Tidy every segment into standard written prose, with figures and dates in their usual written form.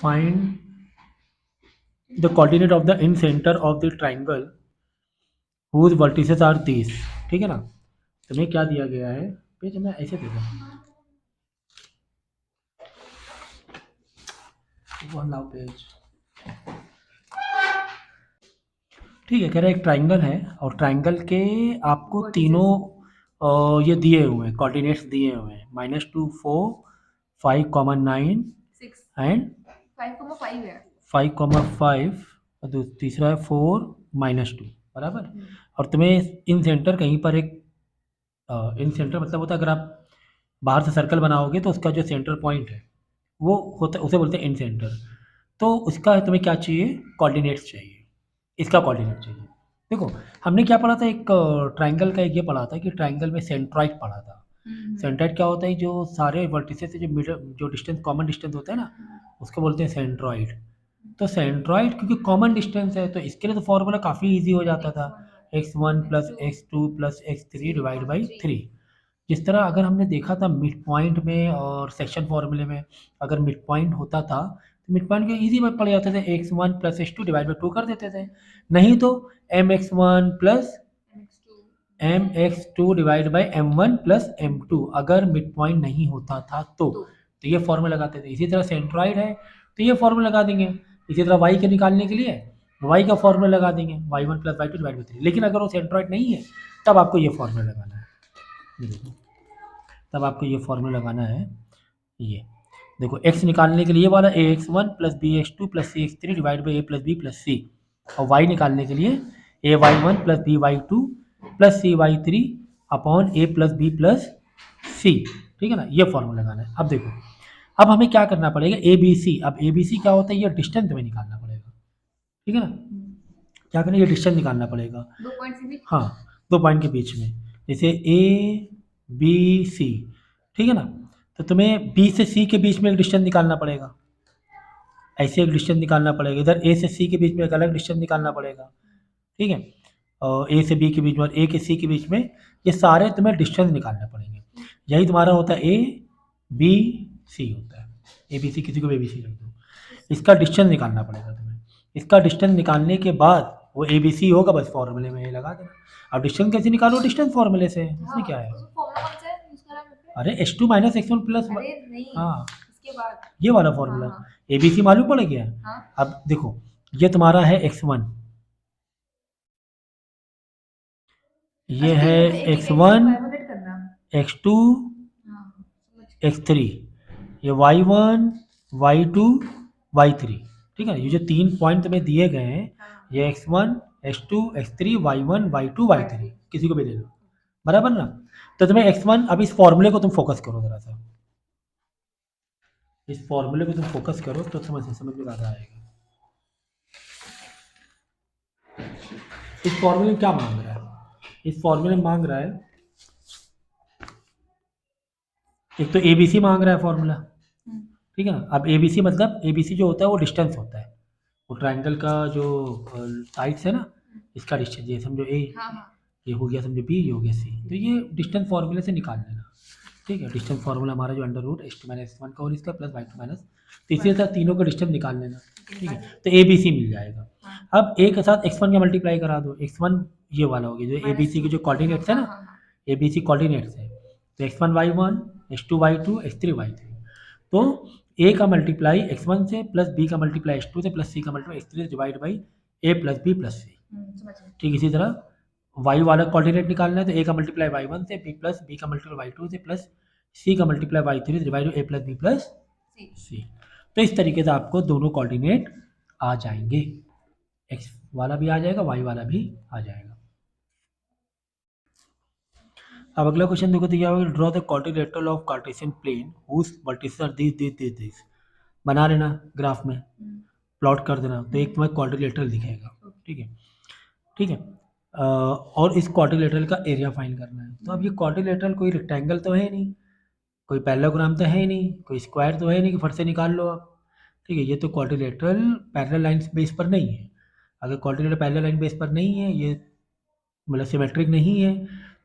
Find the coordinate of the incentre of the triangle whose vertices are these. ठीक है ना, तुम्हें क्या दिया गया है, पेज में ऐसे दे दो, पेज। ठीक है, कह रहा है एक ट्राइंगल है और ट्राइंगल के आपको तीनों ये दिए हुए हैं, कोऑर्डिनेट्स दिए हुए हैं, -2 4 5,9 एंड 5,5 और तीसरा है 4 -2 बराबर। और तुम्हें इन सेंटर कहीं पर एक इन सेंटर मतलब होता है अगर आप बाहर से सर्कल बनाओगे तो उसका जो सेंटर पॉइंट है वो होता है, उसे बोलते हैं इन सेंटर। तो उसका तुम्हें क्या चाहिए, कोऑर्डिनेट्स चाहिए, इसका कोऑर्डिनेट चाहिए। देखो हमने क्या पढ़ा था, एक ट्राइंगल का एक ये पढ़ा था कि ट्राइंगल में सेंट्रॉइड पढ़ा था। सेंट्रॉइड क्या होता है, जो सारे वर्टिसेस से जो डिस्टेंस कॉमन डिस्टेंस होता है ना उसको बोलते हैं सेंट्रॉइड। तो सेंट्रॉइड क्योंकि कॉमन डिस्टेंस है तो इसके लिए तो फॉर्मूला काफ़ी इजी हो जाता था, x1 + x2 + x3 divide by 3। जिस तरह अगर हमने देखा था मिड पॉइंट में और सेक्शन फॉर्मूले में, अगर मिड पॉइंट होता था तो मिड पॉइंट के इजी में पड़ जाते थे, x1 + x2 डिवाइड बाई 2 कर देते थे, नहीं तो mx1 + mx2 divide by m1 + m2 अगर मिड पॉइंट नहीं होता था तो ये फॉर्मूला लगाते थे। इसी तरह सेंट्रॉइड है तो ये फॉर्मूला लगा देंगे। इसी तरह y के निकालने के लिए y का फॉर्मूला लगा देंगे, y1 + y2 डिवाइड बाई 3। लेकिन अगर वो सेंट्रॉइड नहीं है तब आपको ये फॉर्मूला लगाना है, ये देखो तब आपको ये फॉर्मूला लगाना है। ये देखो x निकालने के लिए वाला ax1 + bx2 + cx3 divide by a + b + c, और y निकालने के लिए ay1 + by2 + cy3 upon a + b + c। ठीक है ना, ये फॉर्मूला लगाना है। अब देखो अब हमें क्या करना पड़ेगा, ए बी सी। अब ए बी सी क्या होता है, ये डिस्टेंस हमें निकालना पड़ेगा। ठीक है ना, क्या करना, ये डिस्टेंस निकालना पड़ेगा 2 पॉइंट के बीच। हाँ 2 पॉइंट के बीच में, जैसे ए बी सी। ठीक है ना, तो तुम्हें बी से सी के बीच में एक डिस्टेंस निकालना पड़ेगा, ऐसे एक डिस्टेंस निकालना पड़ेगा। इधर ए से सी के बीच में एक अलग डिस्टेंस निकालना पड़ेगा। ठीक है, और ए से बी के बीच में और ए के सी के बीच में, ये सारे तुम्हें डिस्टेंस निकालने पड़ेंगे। यही तुम्हारा होता है ए बी सी होता है, ए बी सी, किसी को भी ए बी सी रख दो। इसका डिस्टेंस निकालना पड़ेगा तुम्हें। इसका डिस्टेंस निकालने के बाद वो ए बी सी होगा, बस फॉर्मूले में ये लगा देना। अब डिस्टेंस कैसे निकालो, डिस्टेंस फॉर्मूले से, इसमें क्या है, अरे h2 - x1 प्लस, हाँ ये वाला फॉर्मूला, ए बी सी मालूम पड़ गया। अब देखो ये तुम्हारा है x1, ये है x1 x2 x3, ये y1 y2 y3। ठीक है, ये जो 3 पॉइंट तुम्हें दिए गए हैं, ये x1 x2 x3 y1 y2 y3, किसी को भी ले लो, बराबर ना। तो तुम्हें x1, अब इस फॉर्मूले को तुम फोकस करो जरा सा, इस फॉर्मूले को तुम फोकस करो तो समझ में ज़्यादा आएगा। इस फॉर्मूले में क्या मांग रहा है, इस फॉर्मूले में मांग रहा है, एक तो ए बी सी मांग रहा है फॉर्मूला। ठीक है ना, अब ए बी सी मतलब ए बी सी जो होता है वो डिस्टेंस होता है, वो ट्राइंगल का जो साइड्स है ना, इसका डिस्टेंस, ये समझो ए, ये हो गया समझो बी, ये हो गया सी, तो ये डिस्टेंस फॉर्मूले से निकाल लेना। ठीक है, डिस्टेंस फॉर्मूला हमारा जो √(x2 - x1) का होल स्क्वायर प्लस y2 - तो इसी तरह तीनों का डिस्टेंस निकाल लेना। ठीक है, तो ए बी सी मिल जाएगा। अब ए के साथ x1 का मल्टीप्लाई करा दो, x1 ये वाला हो गया जो ए बी सी के जो कोऑर्डिनेट्स है ना, ए बी सी कोऑर्डिनेट्स है, तो x1 y1 x2 y2 x3 y3। तो a का मल्टीप्लाई x1 से प्लस b का मल्टीप्लाई x2 से प्लस c का मल्टीप्लाई x3 से divide by a + b + c। ठीक, इसी तरह y वाला कोऑर्डिनेट निकालना है तो a का मल्टीप्लाई y1 से b का मल्टीप्लाई y2 से प्लस c का मल्टीप्लाई y3 से डिवाइड a + b + c। तो इस तरीके से आपको दोनों कोऑर्डिनेट आ जाएंगे, x वाला भी आ जाएगा, y वाला भी आ जाएगा। अब अगला क्वेश्चन देखो, दिया हुआ draw the quadrilateral of Cartesian plane whose vertices are this. बना लेना ग्राफ में, प्लॉट कर देना, तो एक तुम्हें क्वाड्रिलेटरल दिखेगा। ठीक है, ठीक है, और इस क्वाड्रिलेटरल का एरिया फाइंड करना है। तो अब ये क्वाड्रिलेटरल कोई रेक्टेंगल तो है नहीं, कोई पैरेललोग्राम तो है नहीं, कोई स्क्वायर तो है नहीं कि फट से निकाल लो आप। ठीक है, ये तो क्वाड्रिलेटरल पैरेलल लाइंस बेस पर नहीं है। अगर क्वाड्रिलेटरल पैरेलल लाइन बेस पर नहीं है, ये मतलब सिमेट्रिक नहीं है,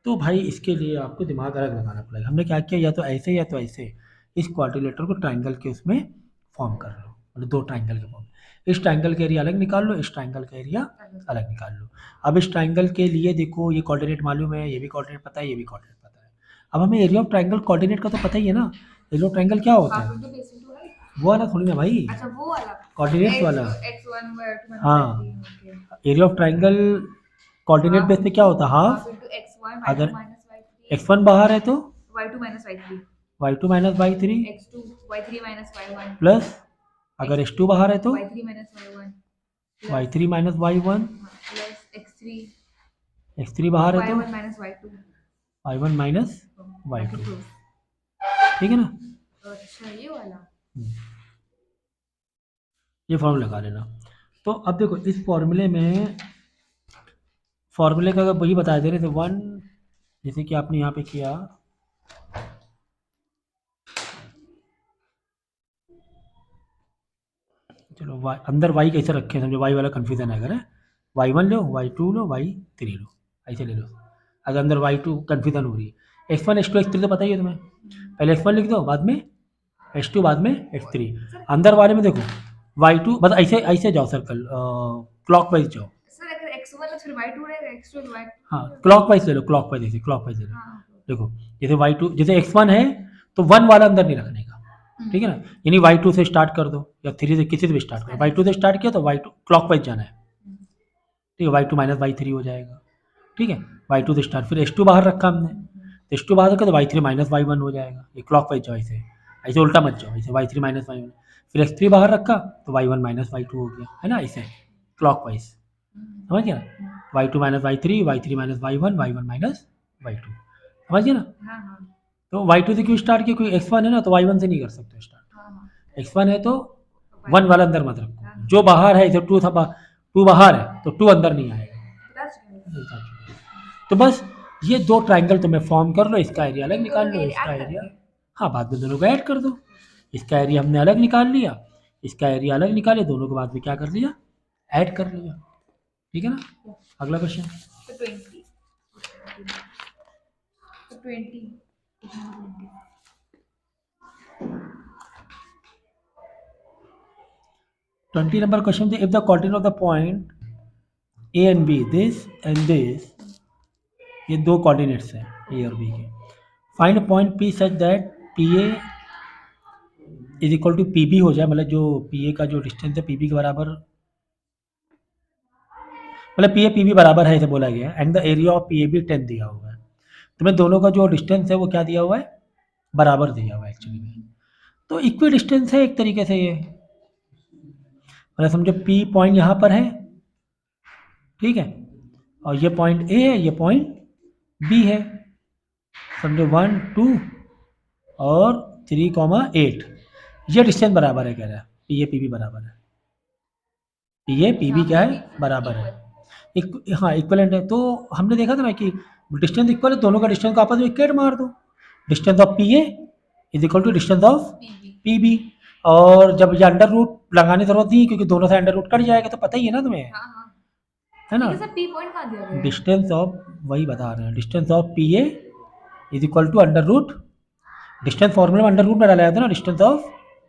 तो भाई इसके लिए आपको दिमाग अलग लगाना पड़ेगा। हमने क्या किया, या तो ऐसे या तो ऐसे इस क्वाड्रिलेटरल को ट्राइंगल के उसमें फॉर्म कर लो। मतलब दो ट्राइंगल के फॉर्म। इस ट्राइंगल का एरिया अलग निकाल लो, इस ट्राइंगल का एरिया अलग निकाल लो। अब इस ट्राइंगल के लिए देखो ये कोऑर्डिनेट मालूम है, ये भी कोऑर्डिनेट पता है, ये भी कोऑर्डिनेट पता है। अब हमें एरिया ऑफ ट्राइंगल कोऑर्डिनेट का तो पता ही है ना, एरिया ऑफ ट्राइंगल क्या होता है, वो वाला थोड़ी ना भाई, अच्छा वो वाला कोऑर्डिनेट्स वाला। x1 y2 हाँ, okay area of triangle coordinate base पे क्या होता है, हाफ। x1 अगर y2 x1 बाहर है तो y2 y3 y2 minus y3 x2 y3 y1 plus अगर x2 बाहर है तो y3 y1 y3 minus y1 plus x3 बाहर है तो y1 y2 y1 minus y2। ठीक है ना, अच्छा ये वाला ये फॉर्मूला लगा लेना। तो अब देखो इस फॉर्मूले में, फॉर्मूले का अगर वही बता दे रहे थे वन, जैसे कि आपने यहाँ पे किया, चलो y अंदर y कैसे रखे, समझो y वाला कन्फ्यूजन है, अगर है y1 लो, y2 लो, y3 लो, ऐसे ले लो। अगर अंदर y2 कन्फ्यूजन हो रही है, x1 x2 x3 तो पता ही है तुम्हें, पहले x1 लिख दो, बाद में x2, बाद में x3। अंदर वाले में देखो y2, बस ऐसे ऐसे जाओ सर्कल, क्लॉकवाइज जाओ। सर अगर x1 है फिर y2 रहेगा, x2 है y2। हाँ क्लॉकवाइज ले लो, क्लॉकवाइज, ऐसे क्लॉकवाइज ले लो। देखो जैसे y2, जैसे x1 है तो 1 वाला अंदर नहीं रखने का, ठीक है ना, यानी y2 से स्टार्ट कर दो या 3 से, किसी से भी स्टार्ट करो, y2 से स्टार्ट किया तो y2 क्लॉकवाइज जाना है, ठीक है, y2 माइनस y3 हो जाएगा, ठीक है, y2 से स्टार्ट, फिर h2 बाहर रखा हमने, तो h2 बाहर रखा तो y3 माइनस y1 हो जाएगा, ये क्लॉकवाइज जाओ, ऐसे ऐसे उल्टा मत जाओ, ऐसे y3 माइनस y1, फिर x3 बाहर रखा तो y1 माइनस y2 हो गया, है ना, ऐसे क्लॉकवाइज, समझ गया, y2 minus y3, y3 minus y1, y1 minus y2, समझ गया ना। तो y2 से क्यों स्टार्ट किया, क्योंकि x1 है ना, तो y1 से नहीं कर सकते स्टार्ट, x1 है तो 1 वाला अंदर मत रखो, जो बाहर है, इसे 2 था, 2 बाहर है तो 2 अंदर नहीं आएगा। तो बस ये दो ट्राइंगल तुम्हें फॉर्म कर लो, इसका एरिया अलग निकाल लो, इसका एरिया, हाँ बाद में दोनों को ऐड कर दो, इसका एरिया हमने अलग निकाल लिया, इसका एरिया अलग निकाले, दोनों को बाद में क्या कर लिया, ऐड कर लिया, ठीक है ना। अगला question, 20 number question, if the coordinate of the point A and B, this and this, ये दो कोऑर्डिनेट्स हैं ए और बी के, find point P such that P A is equal to P B हो जाए, मतलब जो पी ए का जो डिस्टेंस है पी बी के बराबर, मतलब पी बी बराबर है, ऐसे बोला गया है, and the area of P A B 10 दिया हुआ है, तुम्हें दोनों का जो डिस्टेंस है वो क्या दिया हुआ है, बराबर दिया हुआ है एक्चुअली में, तो इक्वी डिस्टेंस है एक तरीके से ये, मतलब समझो पी पॉइंट यहाँ पर है, ठीक है, और ये पॉइंट ए है, ये पॉइंट बी है, समझो 1 2 और 3,8, ये डिस्टेंस बराबर है, कह रहा है पी बी बराबर है, पी बी क्या है, बराबर है, हाँ इक्वलेंट है। तो हमने देखा था ना कि डिस्टेंस इक्वल है, दोनों का डिस्टेंस को आपस में इक्वेट मार दो, distance of P A is equal to distance of P B, और जब ये अंडर रूट लगाने की जरूरत नहीं, क्योंकि दोनों से अंडर रूट कट जाएगा, तो पता ही है ना तुम्हें, है ना, डिस्टेंस ऑफ, वही बता रहे हैं, distance of P A is equal to under root, distance formula में अंडर रूट में डाला जाता है ना, डिस्टेंस ऑफ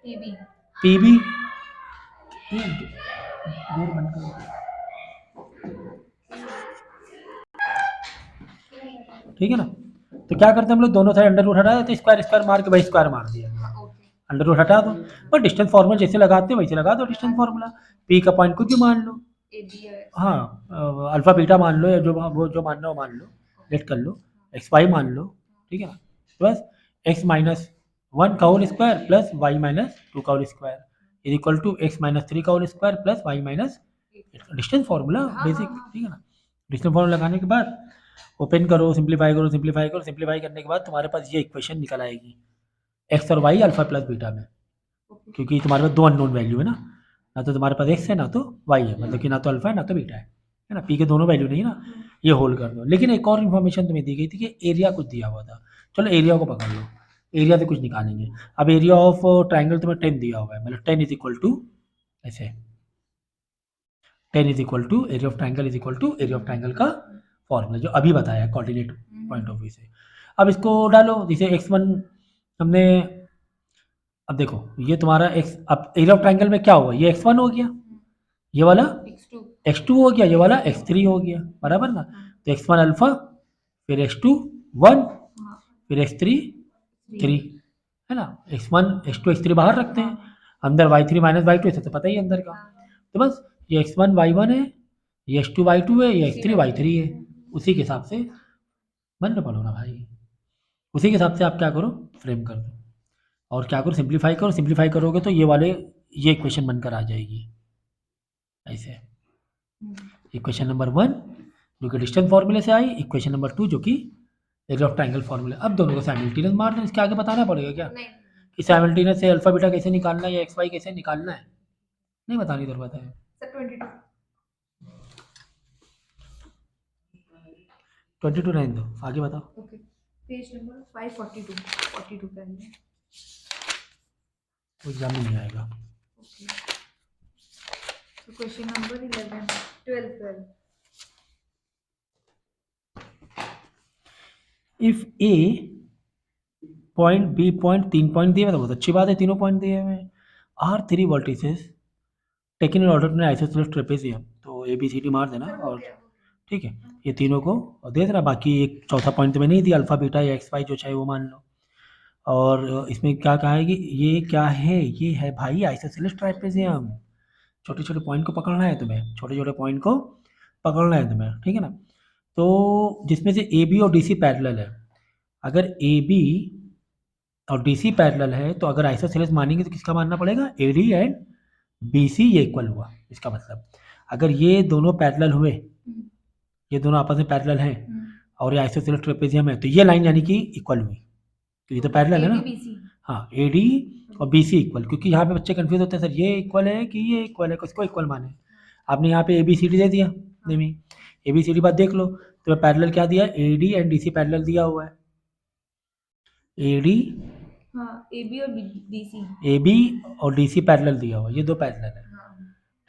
पी बी, ठीक है ना। तो क्या करते हैं हम लोग, दोनों साइड अंडर रूट हटा देते, स्क्वायर स्क्वायर मार के वही स्क्वायर मार दिया, अंडर रूट हटा दो, पर डिस्टेंस फॉर्मूला जैसे लगाते हैं वैसे लगा दो, डिस्टेंस फॉर्मूला, पी का पॉइंट कुछ भी मान लो, हाँ अल्फा बीटा मान लो, या जो वो जो मानना हो मान लो, लेट कर लो, एक्स वाई मान लो, ठीक है ना, बस एक्स माइनस 1 का whole square plus y minus 2 का whole square is equal to x minus 3 का whole square plus y minus, distance formula basic, ठीक है ना। डिस्टेंस फॉर्मूला लगाने के बाद ओपन करो, सिंप्लीफाई करो, सिंप्लीफाई करो, सिंप्लीफाई करने के बाद तुम्हारे पास ये इक्वेशन निकल आएगी, एक्स और वाई अल्फा प्लस बीटा में, क्योंकि तुम्हारे पास दो अननोन वैल्यू है ना तो तुम्हारे पास एक्स है ना तो वाई है, मतलब कि ना तो अल्फा है ना तो बीटा है ना, पी के दोनों वैल्यू नहीं ना, ये होल्ड कर दो। लेकिन एक और इन्फॉर्मेशन तुम्हें दी गई थी कि एरिया कुछ दिया हुआ था, चलो एरिया को पकड़ लो, एरिया से कुछ निकालेंगे। अब एरिया ऑफ ट्राइंगल तुम्हें 10 दिया हुआ है, मतलब 10 इज इक्वल टू ऐसे, 10 is equal to area of triangle is equal to area of triangle का फॉर्मूला जो अभी बताया कोऑर्डिनेट पॉइंट ऑफ व्यू से। अब इसको डालो, जैसे x1 हमने अब देखो ये तुम्हारा एक्स, अब एरिया ऑफ ट्रायंगल में क्या हुआ, ये x1 हो गया, ये वाला x2 x2 हो गया, ये वाला x3 हो गया, बराबर ना। तो x1 अल्फा, फिर x2 1, हाँ फिर x3 3, है ना। x1 x2 x3 बाहर रखते हैं, हाँ अंदर y3 माइनस y2 इसे तो पता ही है अंदर का। हाँ तो बस ये x1 y1 है, ये x2 y2 है, ये x3 y3 है। उसी के हिसाब से मन में पढ़ो ना भाई, उसी के हिसाब से आप क्या करो, फ्रेम कर दो और क्या करो, सिंप्लीफाई करो। सिंप्लीफाई करोगे तो ये वाले, ये इक्वेशन बनकर आ जाएगी ऐसे। इक्वेशन नंबर 1 जो कि डिस्टेंस फॉर्मूले से आई, इक्वेशन नंबर 2 जो कि एरिया ऑफ ट्रायंगल फॉर्मूले। अब दोनों को साइमल्टेनियस मार दें, इसके आगे बताना पड़ेगा क्या नहीं कि साइमल्टेनियस से अल्फा बीटा कैसे निकालना है या एक्स वाई कैसे निकालना है, नहीं बतानी जरूरत है। सर 22 22 रहने दो, आगे बताओ। ओके पेज नंबर 542 42 पे आइए। वो एग्जाम में नहीं आएगा। ओके तो question number 11 12 if A point B point 3 point दिए हुए, तो बहुत अच्छी बात है, तीनों पॉइंट दिए हुए हैं। Are 3 vertices taken in order में आइसोसेलेस ट्रेपेजियम, तो ए बी सी डी मार देना और ठीक है, ये तीनों को दे देना। बाकी एक चौथा पॉइंट तो मैं नहीं दिया, अल्फा बीटा या एक्स वाई जो चाहे वो मान लो। और इसमें क्या कहा है कि ये क्या है, ये है भाई आइसोसेलेस ट्रापेजियम। छोटे छोटे पॉइंट को पकड़ना है तुम्हें, छोटे छोटे पॉइंट को पकड़ना है तुम्हें, ठीक है ना। तो जिसमें से ए बी और डी सी पैरेलल है, अगर ए बी और डी सी पैरेलल है तो अगर आइसोसेलेस मानेंगे तो किसका मानना पड़ेगा, A D and B C ये इक्वल हुआ। इसका मतलब अगर ये दोनों पैरेलल हुए, ये दोनों आपस में पैरेलल हैं और ये आइसोसेलेस ट्रेपेजियम है, तो ये लाइन यानी कि इक्वल हुई, तो ये तो पैरेलल है ना। हाँ ए डी और बी सी इक्वल, क्योंकि यहाँ पे बच्चे कंफ्यूज होते हैं सर ये इक्वल है कि ये इक्वल है, किसको इक्वल माने। आपने यहाँ पे ए बी सी डी दे दिया, नहीं ए बी सी डी बात देख लो, तो पैरेलल क्या दिया, A D and D C parallel दिया हुआ है, ए डी ए बी और डी सी ए बी और डी सी पैरेलल दिया हुआ है, ये दो पैरेलल है,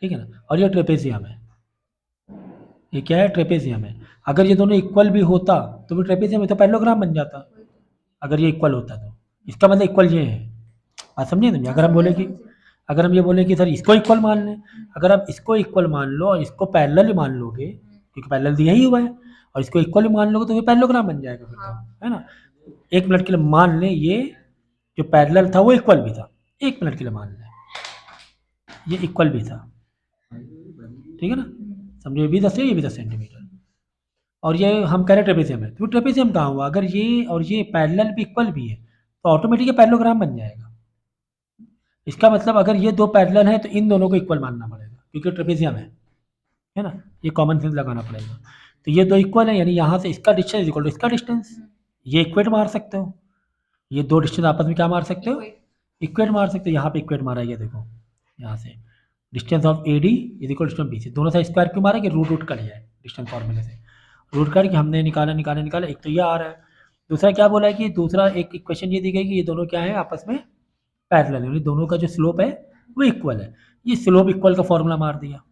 ठीक है ना। और ये ट्रेपेजियम है, ये क्या है, ट्रेपेजियम है। अगर ये दोनों इक्वल भी होता तो भी ट्रेपेजियम है, तो पैरेललोग्राम बन जाता अगर ये इक्वल होता तो। इसका मतलब इक्वल ये है, आप समझे तुम। अगर हम बोले कि, अगर हम ये बोले कि सर इसको इक्वल मान लें, अगर आप इसको इक्वल मान लो और इसको पैरेलल ही मान लोगे, क्योंकि पैरेलल दिया ही हुआ है, और इसको इक्वल ही मान लोगे तो ये पैरेललोग्राम बन जाएगा फिर तो, है ना। एक मिनट के लिए मान लें ये जो पैरेलल था वो इक्वल भी था, एक मिनट के लिए मान लें ये इक्वल भी था, ठीक है ना। समझो ये भी 10 है, ये भी 10 सेंटीमीटर, और ये हम कह रहे ट्रेपेजियम है, तो ट्रेपेजियम कहाँ हुआ, अगर ये और ये पैरेलल भी इक्वल भी है तो ऑटोमेटिक ये पैरेललोग्राम बन जाएगा। इसका मतलब अगर ये दो पैरेलल हैं तो इन दोनों को इक्वल मानना पड़ेगा, क्योंकि ट्रेपेजियम है ना, ये कॉमन सेंस लगाना पड़ेगा। तो ये दो इक्वल है, यानी यहाँ से इसका डिस्टेंस इक्वल टू इसका डिस्टेंस, ये इक्वेट मार सकते हो, ये दो डिस्टेंस आपस में क्या मार सकते हो, इक्वेट मार सकते हो। यहाँ पे इक्वेट मारा है, ये देखो यहाँ से distance of A D is equal distance B C, दोनों साइड स्क्वायर क्यों मारा कि रूट रूट कर लिया है डिस्टेंस फॉर्मूले से, रूट करके हमने निकाला निकाला निकाला, एक तो ये आ रहा है, दूसरा क्या बोला है कि दूसरा एक इक्वेशन ये दी गई कि ये दोनों क्या है आपस में पैरेलल है, यानी दोनों का जो स्लोप है वो इक्वल है। ये स्लोप इक्वल का फॉर्मूला मार दिया,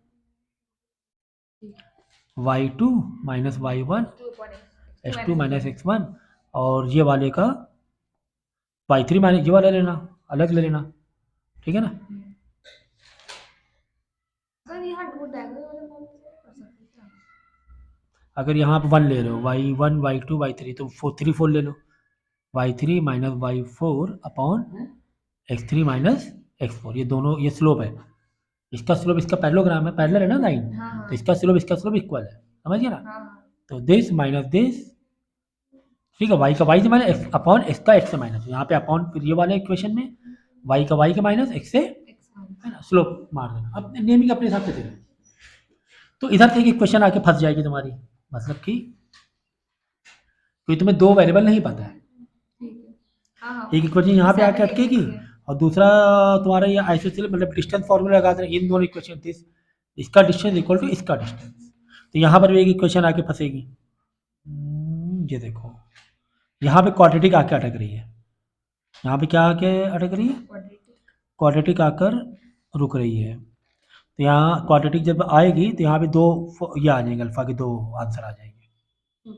y2 minus y1 x2 minus x1, और ये वाले का y3 माइनस ये वाला लेना, अलग ले लेना, ठीक है ना। सर यहाँ दो डायगोनल वाले फॉर्म से कर सकते हैं क्या? अगर यहाँ पे 1 ले रहे हो, y1 y2 y3, तो 3 4 ले लो, y3 minus y4 upon x3 minus x4, ये दोनों ये स्लोप है, इसका स्लोप इसका पैरेललोग्राम है, पैरेलल है ना लाइन, तो इसका स्लोप इक्वल है, समझिए ना। तो दिस माइनस दिस, ठीक है, y का y से माइनस अपॉन x का x से माइनस, यहाँ पे अपॉन, फिर ये वाले इक्वेशन में y का y के माइनस x से, है ना, स्लोप मार देना। अब नेमिंग अपने हिसाब से देना, तो इधर से एक इक्वेशन आके फंस जाएगी तुम्हारी, मतलब कि तुम्हें दो वेरिएबल नहीं पता है, एक इक्वेशन यहाँ पे आके अटकेगी और दूसरा तुम्हारा ये आइसोसेलेस मतलब डिस्टेंस फॉर्मूला लगा देना, इन दोनों इक्वेशन दिस, इसका डिस्टेंस इक्वल टू इसका डिस्टेंस, तो यहाँ पर भी एक इक्वेशन आके फंसेगी। ये देखो यहाँ पे क्वाड्रेटिक आके अटक रही है, यहाँ पे क्या आके अटक रही है, क्वाड्रेटिक आकर रुक रही है। तो यहाँ क्वाड्रेटिक जब आएगी तो यहाँ पे दो ये आ जाएंगे, अल्फा के दो आंसर आ जाएंगे।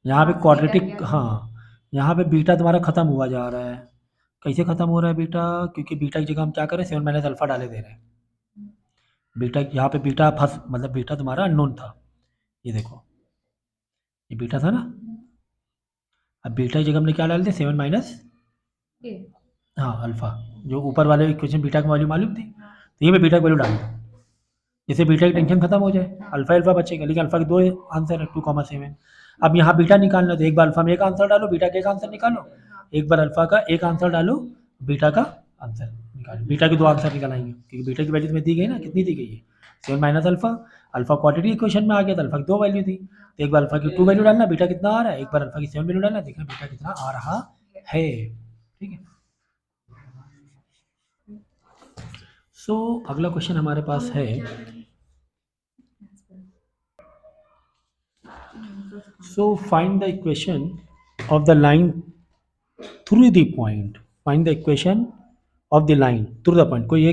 यहाँ पे क्वाड्रेटिक, हाँ यहाँ पे बीटा तुम्हारा खत्म हुआ जा रहा है, कैसे ख़त्म हो रहा है बीटा, क्योंकि बीटा की जगह हम क्या करें 7 माइनस अल्फ़ा डाले दे रहे हैं। बीटा यहाँ पे बीटा फर्स्ट मतलब बीटा तुम्हारा अननोन था, ये देखो ये बीटा था ना, अब बीटा की जगह हमने क्या डाल दिया 7 माइनस ए हाँ अल्फ़ा, जो ऊपर वाले इक्वेशन बीटा की वैल्यू मालूम थी, तो ये मैं बीटा की वैल्यू डाल दूँ, जिससे बीटा की टेंशन खत्म हो जाए, अल्फ़ा अल्फ़ा बचेगा, लेकिन अल्फ़ा के दो आंसर है 2,7। अब यहाँ बीटा निकालना, तो एक बार अल्फ़ा में एक आंसर डालो, बीटा का एक आंसर निकालो, एक बार अल्फ़ा का एक आंसर डालो, बीटा का आंसर निकालो, बीटा के दो आंसर निकल आएंगे, क्योंकि बीटा की वैल्यू तुम्हें दी गई ना, कितनी दी गई है 7 minus alpha, alpha quadratic equation में आ गया, तो अल्फ़ा की दो वैल्यू थी, तो एक बार अल्फ़ा की 2 वैल्यू डालना, बीटा कितना आ रहा है, एक बार अल्फ़ा की 7 वैल्यू डालना, देखना बीटा कितना आ रहा है। ठीक है, सो अगला क्वेश्चन हमारे पास है, so find the equation of the line through the point, find the equation of the line through the point, कोई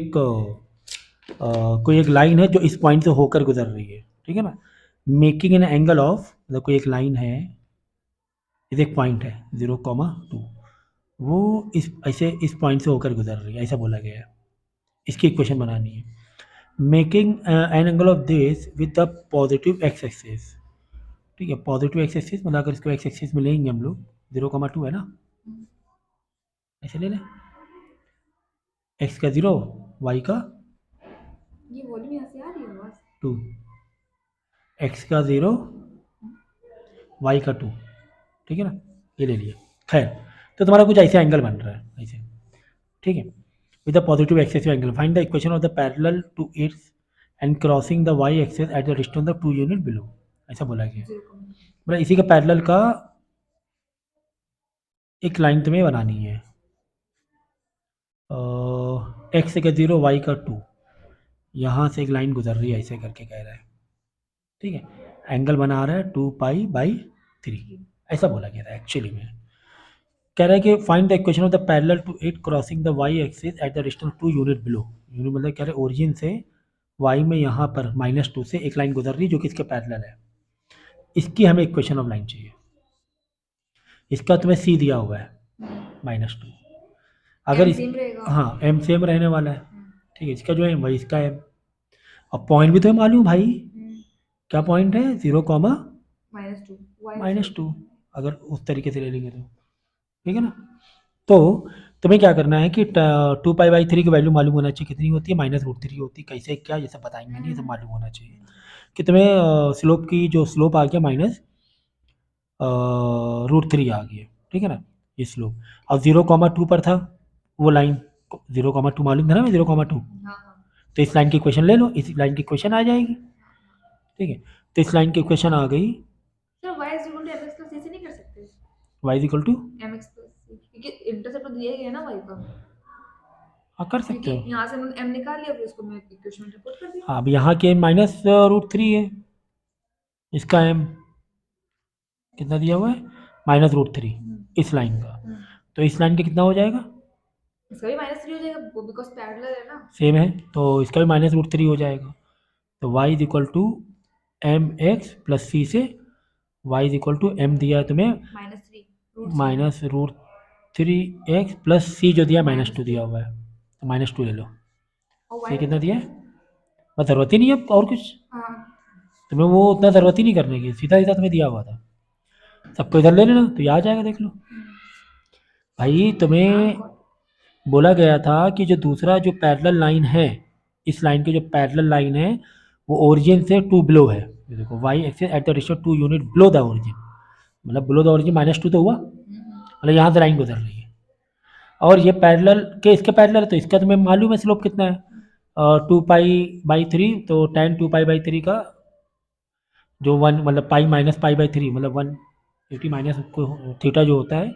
एक लाइन है जो इस पॉइंट से होकर गुजर रही है, ठीक है ना, मेकिंग एन एंगल ऑफ, मतलब कोई एक लाइन है, ये एक पॉइंट है 0,2, वो इस ऐसे इस पॉइंट से होकर गुजर रही है, ऐसा बोला गया है, इसकी इक्वेशन बनानी है, making an angle of this with the positive x axis, ठीक है, पॉजिटिव एक्स एक्सिस मतलब अगर इसको एक्स एक्सिस में लेंगे हम लोग 0,2 है ना, ऐसे ले लें, एक्स का 0 वाई का ये वॉल्यूम यहाँ से आ रही है आवाज 2, एक्स का 0 वाई का 2, ठीक है ना, ये ले लिए, खैर तो तुम्हारा कुछ ऐसे एंगल बन रहा है ऐसे, ठीक है, with the positive excessive angle, find the equation of the parallel to its and crossing the y axes at the distance of 2 unit below, ऐसा बोला गया, मतलब इसी का पैरेलल का एक लाइन तुम्हें बनानी है, एक्स का 0 वाई का 2, यहाँ से एक लाइन गुजर रही है ऐसे करके कह रहा है, ठीक है, एंगल बना रहा है 2π/3, ऐसा बोला गया था एक्चुअली में, कह रहा है कि find the equation of the parallel to it crossing the y axis at the distance 2 unit below, unit मतलब कह रहे हैं ओरिजिन से वाई में यहाँ पर -2 से एक लाइन गुजर रही है जो कि इसके पैरेलल है, इसकी हमें इक्वेशन ऑफ लाइन चाहिए, इसका तुम्हें सी दिया हुआ है -2, अगर इस हाँ एम सेम रहने वाला है, ठीक है, इसका जो है वही इसका एम, अब पॉइंट भी तो मालूम भाई, क्या पॉइंट है 0, -2, अगर उस तरीके से ले लेंगे तो, ठीक है ना, तो तुम्हें क्या करना है कि 2π/3 की वैल्यू मालूम होना चाहिए, कितनी होती है -√3 होती है, कैसे क्या ये सब बताएंगे नहीं, ये सब मालूम होना चाहिए, कि तुम्हें स्लोप की जो स्लोप आ गया -√3 आ गया, ठीक है ना, ये स्लोप, अब 0,2 पर था वो लाइन, 0,2 मालूम था ना, 0,2, तो इस लाइन की इक्वेशन ले लो, इस लाइन की इक्वेशन आ जाएगी, ठीक है, तो इस लाइन की इक्वेशन आ गई, सर y = mx + c से नहीं कर सकते y = mx + c, क्योंकि इंटरसेप्ट दिया गया है ना y का, हाँ कर सकते क्योंकि हो, यहाँ से हमने m निकाल लिया, फिर उसको मैं इक्वेशन में पुट कर दिया, हाँ अब यहाँ के -√3 है, इसका m कितना दिया हुआ है -√3, इस लाइन का, तो इस लाइन का कितना हो जाएगा, इसका भी -3 हो जाएगा, वो बिकॉज़ पैरेलल है ना, सेम है, तो इसका भी -√3 हो जाएगा, तो y = mx + c से y = m दिया है तुम्हें -√3x + c जो दिया -2 दिया हुआ है, तो -2 ले लो, और ये y कितना दिया है, बस ज़रूरत ही नहीं है अब और कुछ, हाँ तुम्हें वो उतना ज़रूरत ही नहीं करने की, सीधा सीधा तुम्हें दिया हुआ था, सबको इधर ले लेना तो ये आ जाएगा, देख लो भाई, तुम्हें बोला गया था कि जो दूसरा जो पैरेलल लाइन है, इस लाइन की जो पैरेलल लाइन है वो ओरिजिन से 2 बिलो है, ये देखो y axis at the distance 2 unit below the origin, मतलब बिलो द ओरिजिन -2 तो हुआ, मतलब यहाँ से लाइन गुजर रही है, और ये पैरेलल के इसके पैरेलल है, तो इसका तुम्हें मालूम है स्लोप कितना है, 2π/3, तो tan 2π/3 का जो 1 मतलब पाई -π/3 मतलब 180 माइनस थीटा जो होता है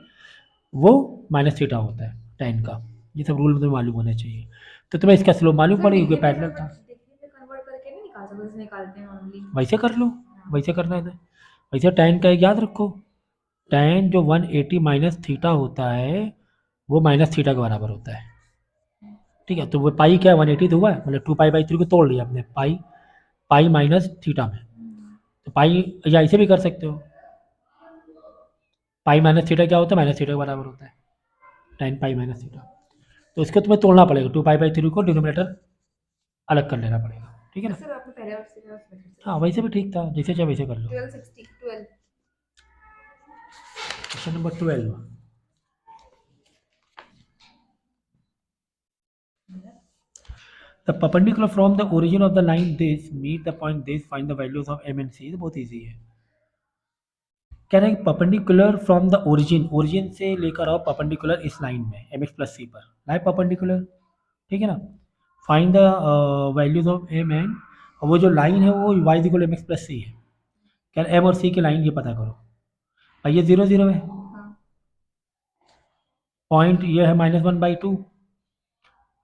वो -थीटा होता है tan का, ये सब रूल तुम्हें मालूम होना चाहिए, तो तुम्हें इसका स्लोप मालूम पड़ेगी क्योंकि पैरेलल था, कन्वर्ट करके नहीं निकाल सकते, जैसे निकालते हैं नॉर्मली, वैसे कर लो, वैसे करना है तो वैसे tan का एक याद रखो, tan जो 180 माइनस थीटा होता है वो -थीटा के बराबर होता है, ठीक है, तो वो पाई क्या है 180 तो हुआ है, मतलब 2π/3 को तोड़ लिया हमने पाई -थीटा में, तो पाई या ऐसे भी कर सकते हो, पाई -थीटा क्या होता है -थीटा के बराबर होता है, tan पाई माइनस थीटा। तो इसको तुम्हें तोड़ना पड़ेगा, 2 पाई/3 को डिनोमिनेटर अलग कर लेना पड़ेगा, ठीक है ना। सर आपने पहले और से हाँ वैसे भी ठीक था, जैसे चाहे वैसे कर लो। 12 question number 12। The perpendicular from the origin of the line this meet the point this, find the values of m and c। तो बहुत इजी है। कह रहे हैं perpendicular from the origin, origin से लेकर आओ परपेंडिकुलर इस लाइन में एम एक्स प्लस सी पर, लाए परपेंडिकुलर, ठीक है ना। Find the values of M and, और वो जो लाइन है वो Y equal M X plus C है। कह रहे एम और सी की लाइन ये पता करो। भाई ये 0 0 है, पॉइंट ये है -1/2,